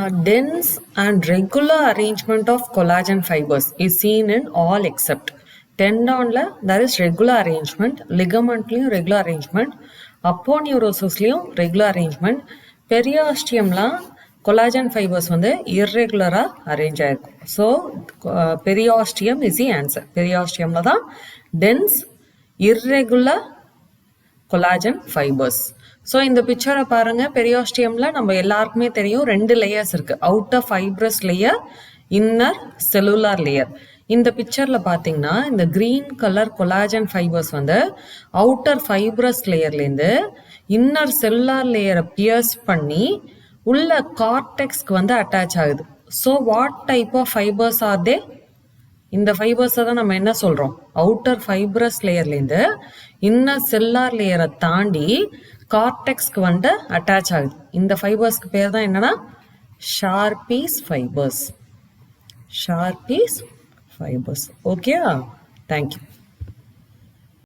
dense and regular arrangement of collagen fibers is seen in all except tendonல there is regular arrangement, ligamentலயும் regular arrangement, aponeurosusலயும் regular arrangement, periosteumலாம் collagen fibers வந்து irregular arrange ஆயிருக்கும். So periosteum is the answer. periosteumல தான் dense irregular collagen fibers. So இந்த பிக்சரை பாருங்க, பெரியோஸ்டியம்ல நம்ம எல்லாருக்குமே தெரியும் 2 layers இருக்கு. Outer fibrous layer, inner cellular layer. இந்த பிக்சர்ல பாத்தீங்கன்னா இந்த கிரீன் கலர் கொலாஜன் ஃபைபர்ஸ் வந்து அவுட்டர் ஃபைப்ரஸ் லேயர்லேருந்து இன்னர் செல்லுலார் லேயரை பியர்ஸ் பண்ணி உள்ள கார்டெக்ஸ்க்கு வந்து அட்டாச் ஆகுது. So what type of fibres are they? இந்த ஃபைபர்ஸை தான் நம்ம என்ன சொல்றோம்? அவுட்டர் ஃபைப்ரஸ் லேயர்லேருந்து இன்னர் செல்லார் லேயரை தாண்டி கார்டெக்ஸ்க்கு வந்து அட்டாச் ஆகுது. இந்த ஃபைபர்ஸ்க்கு பேர் தான் என்னன்னா ஷார்பீஸ் ஃபைபர்ஸ். ஷார்பீஸ் ஃபைபர்ஸ். Okay, thank you.